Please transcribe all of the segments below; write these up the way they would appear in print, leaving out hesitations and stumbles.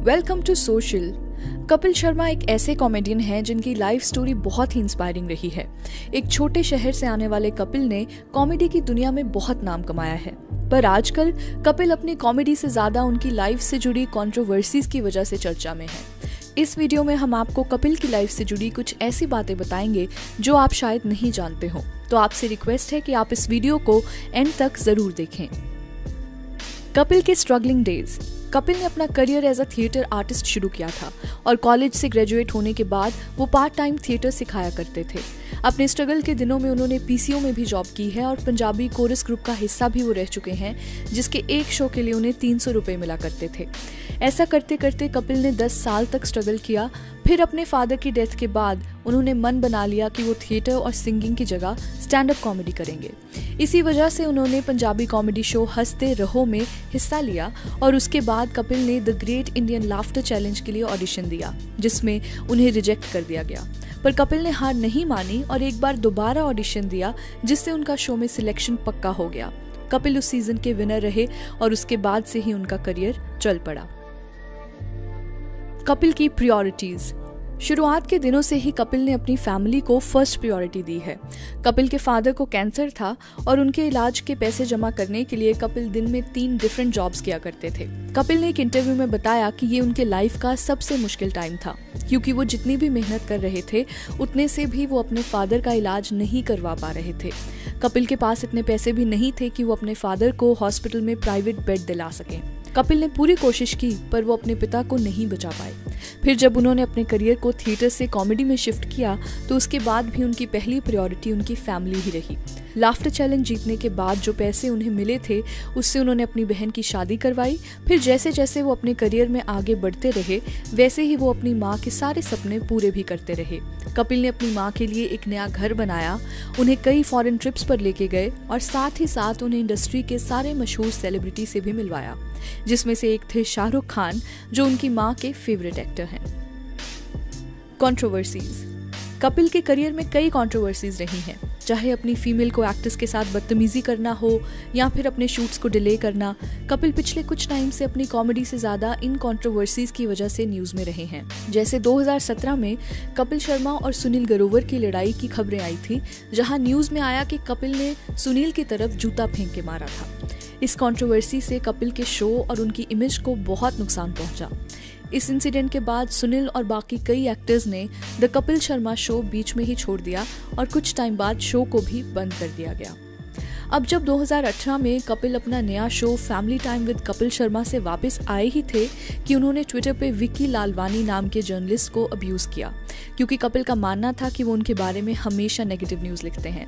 Welcome to social. Kapil Sharma एक ऐसे comedian हैं जिनकी लाइफ स्टोरी बहुत ही इंस्पायरिंग रही है। एक छोटे शहर से आने वाले कपिल ने कॉमेडी की दुनिया में बहुत नाम कमाया है, पर आजकल कपिल अपनी कॉमेडी से ज्यादा उनकी लाइफ से जुड़ी कंट्रोवर्सीज की वजह से चर्चा में है। इस वीडियो में हम आपको कपिल की लाइफ से जुड़ी कुछ ऐसी बातें बताएंगे जो आप शायद नहीं जानते हो, तो आपसे रिक्वेस्ट है कि आप इस वीडियो को एंड तक जरूर देखें। कपिल के स्ट्रगलिंग डेज। कपिल ने अपना career as a theatre artist शुरू किया था और कॉलेज से ग्रेजुएट होने के बाद वो पार्ट टाइम थिएटर सिखाया करते थे। अपने स्ट्रगल के दिनों में उन्होंने पीसीओ में भी जॉब की है और पंजाबी कोरस ग्रुप का हिस्सा भी वो रह चुके हैं, जिसके एक शो के लिए उन्हें 300 रुपये मिला करते थे। ऐसा करते करते कपिल ने 10 साल तक स्ट्रगल किया। फिर अपने फादर की डेथ के बाद उन्होंने मन बना लिया कि वो थिएटर और सिंगिंग की जगह स्टैंड अप कॉमेडी करेंगे। इसी वजह से उन्होंने पंजाबी कॉमेडी शो हंसते रहो में हिस्सा लिया और उसके बाद कपिल ने the great Indian laughter challenge के लिए ऑडिशन दिया, जिसमें उन्हें रिजेक्ट कर दिया गया। पर कपिल ने हार नहीं मानी और एक बार दोबारा ऑडिशन दिया, जिससे उनका शो में सिलेक्शन पक्का हो गया। कपिल उस सीजन के विनर रहे और उसके बाद से ही उनका करियर चल पड़ा। कपिल की प्रायोरिटीज। शुरुआत के दिनों से ही कपिल ने अपनी फैमिली को फर्स्ट प्रायोरिटी दी है। कपिल के फादर को कैंसर था और उनके इलाज के पैसे जमा करने के लिए कपिल दिन में 3 डिफरेंट जॉब्स किया करते थे। कपिल ने एक इंटरव्यू में बताया कि ये उनके लाइफ का सबसे मुश्किल टाइम था, क्योंकि वो जितनी भी मेहनत कर रहे थे उतने से भी वो अपने फादर का इलाज नहीं करवा पा रहे थे। कपिल के पास इतने पैसे भी नहीं थे कि वो अपने फादर को हॉस्पिटल में प्राइवेट बेड दिला सकें। कपिल ने पूरी कोशिश की, पर वो अपने पिता को नहीं बचा पाए। फिर जब उन्होंने अपने करियर को थिएटर से कॉमेडी में शिफ्ट किया, तो उसके बाद भी उनकी पहली प्रायोरिटी उनकी फैमिली ही रही। लाफ्टर चैलेंज जीतने के बाद जो पैसे उन्हें मिले थे, उससे उन्होंने अपनी बहन की शादी करवाई। फिर जैसे जैसे वो अपने करियर में आगे बढ़ते रहे, वैसे ही वो अपनी माँ के सारे सपने पूरे भी करते रहे। कपिल ने अपनी माँ के लिए एक नया घर बनाया, उन्हें कई फॉरेन ट्रिप्स पर लेके गए और साथ ही साथ उन्हें इंडस्ट्री के सारे मशहूर सेलिब्रिटी से भी मिलवाया, जिसमें से एक थे शाहरुख खान, जो उनकी माँ के फेवरेट एक्टर हैं। कंट्रोवर्सीज। कपिल के करियर में कई कंट्रोवर्सीज रही हैं, चाहे अपनी फीमेल को एक्ट्रेस के साथ बदतमीजी करना हो या फिर अपने शूट्स को डिले करना। कपिल पिछले कुछ टाइम से अपनी कॉमेडी से ज्यादा इन कंट्रोवर्सीज की वजह से न्यूज में रहे हैं। जैसे 2017 में कपिल शर्मा और सुनील ग्रोवर की लड़ाई की खबरें आई थी, जहां न्यूज में आया कि कपिल ने सुनील की तरफ जूता फेंक के मारा था। इस कंट्रोवर्सी से कपिल के शो और उनकी इमेज को बहुत नुकसान पहुंचा। इस इंसिडेंट के बाद सुनील और बाकी कई एक्टर्स ने द कपिल शर्मा शो बीच में ही छोड़ दिया और कुछ टाइम बाद शो को भी बंद कर दिया गया। अब जब 2018 में कपिल अपना नया show family time with Kapil Sharma से वापस आए ही थे कि उन्होंने ट्विटर पे विक्की लालवानी नाम के जर्नलिस्ट को अब्यूज किया, क्योंकि कपिल का मानना था कि वो उनके बारे में हमेशा नेगेटिव न्यूज लिखते हैं।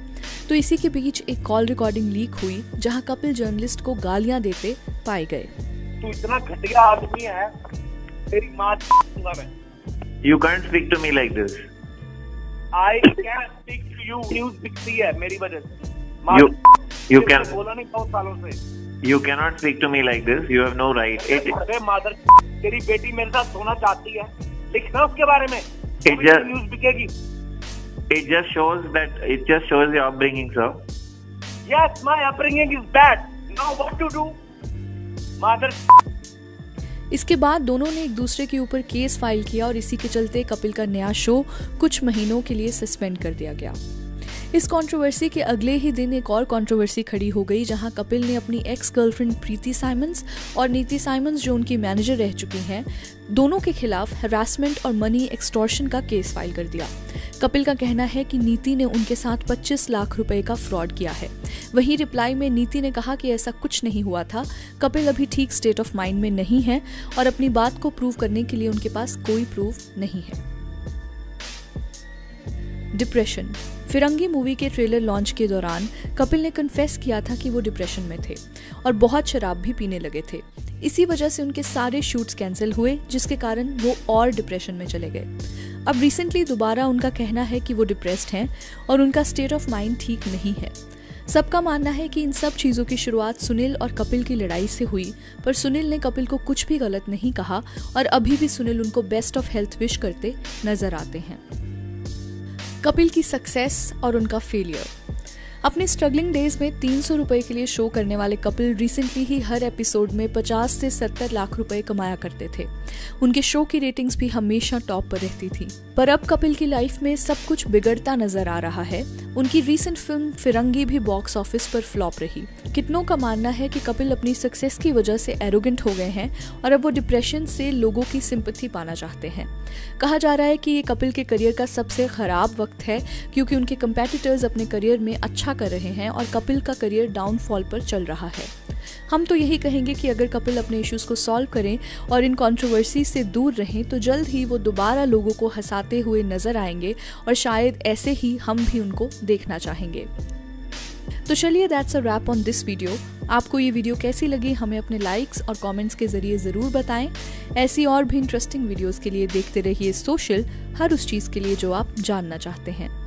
तो इसी के बीच एक कॉल रिकॉर्डिंग लीक हुई, जहां कपिल जर्नलिस्ट को गालियां देते पाए गए। तू इतना घटिया आदमी है, तेरी मां दूंगा मैं। You can't speak to me like this. I can't speak to you. News बिकती है मेरी वजह से। You can. बोला नहीं 100 सालों से। You cannot speak to me like this. You have no right. अरे मादर, तेरी बेटी मेरे साथ सोना चाहती है, लिखना उसके बारे में। न्यूज बिकेगी। It just shows your upbringing, sir. Yes, my upbringing is bad. Now what to do? मादर। इसके बाद दोनों ने एक दूसरे के ऊपर केस फाइल किया और इसी के चलते कपिल का नया शो कुछ महीनों के लिए सस्पेंड कर दिया गया। इस कंट्रोवर्सी के अगले ही दिन एक और कंट्रोवर्सी खड़ी हो गई, जहां कपिल ने अपनी एक्स गर्लफ्रेंड प्रीति साइमंस और नीति साइमंस, जो उनकी मैनेजर रह चुकी हैं, दोनों के खिलाफ हैरासमेंट और मनी एक्सटॉर्शन का केस फाइल कर दिया। कपिल का कहना है कि नीति ने उनके साथ 25 लाख रुपए का फ्रॉड किया है। वहीं रिप्लाई में नीति ने कहा कि ऐसा कुछ नहीं हुआ था। कपिल अभी ठीक स्टेट ऑफ माइंड में नहीं है और अपनी बात को प्रूव करने के लिए उनके पास कोई प्रूफ नहीं है। डिप्रेशन। फिरंगी मूवी के ट्रेलर लॉन्च के दौरान कपिल ने कन्फेस किया था कि वो डिप्रेशन में थे और बहुत शराब भी पीने लगे थे। इसी वजह से उनके सारे शूट्स कैंसिल हुए, जिसके कारण वो और डिप्रेशन में चले गए। अब रिसेंटली दोबारा उनका कहना है कि वो डिप्रेस्ड हैं और उनका स्टेट ऑफ माइंड ठीक नहीं है। सबका मानना है कि इन सब चीज़ों की शुरुआत सुनील और कपिल की लड़ाई से हुई, पर सुनील ने कपिल को कुछ भी गलत नहीं कहा और अभी भी सुनील उनको बेस्ट ऑफ हेल्थ विश करते नजर आते हैं। कपिल की सक्सेस और उनका फेलियर। अपने स्ट्रगलिंग डेज में 300 रुपए के लिए शो करने वाले कपिल रिसेंटली ही हर एपिसोड में 50 से 70 लाख रुपए कमाया करते थे। उनके शो की रेटिंग्स भी हमेशा टॉप पर रहती थी। पर अब कपिल की लाइफ में सब कुछ बिगड़ता नजर आ रहा है। उनकी रीसेंट फिल्म फिरंगी भी बॉक्स ऑफिस पर फ्लॉप रही। कितनों का मानना है कि कपिल अपनी सक्सेस की वजह से एरोगेंट हो गए हैं और अब वो डिप्रेशन से लोगों की सिंपैथी पाना चाहते हैं। कहा जा रहा है कि ये कपिल के करियर का सबसे खराब वक्त है, क्योंकि उनके कंपेटिटर्स अपने करियर में अच्छा कर रहे हैं और कपिल का करियर डाउनफॉल पर चल रहा है। हम तो यही कहेंगे कि अगर कपिल अपने इश्यूज को सॉल्व करें और इन कंट्रोवर्सी से दूर रहें तो जल्द ही वो दोबारा लोगों को हंसाते हुए नजर आएंगे और शायद ऐसे ही हम भी उनको देखना चाहेंगे। तो चलिए, that's a wrap on this video. आपको ये वीडियो कैसी लगी हमें अपने लाइक्स और कमेंट्स के जरिए ज़रूर बताएं। ऐसी और भी इंटरेस्टिंग वीडियोस के लिए देखते रहिए सोशल, हर उस चीज़ के लिए जो आप जानना चाहते हैं।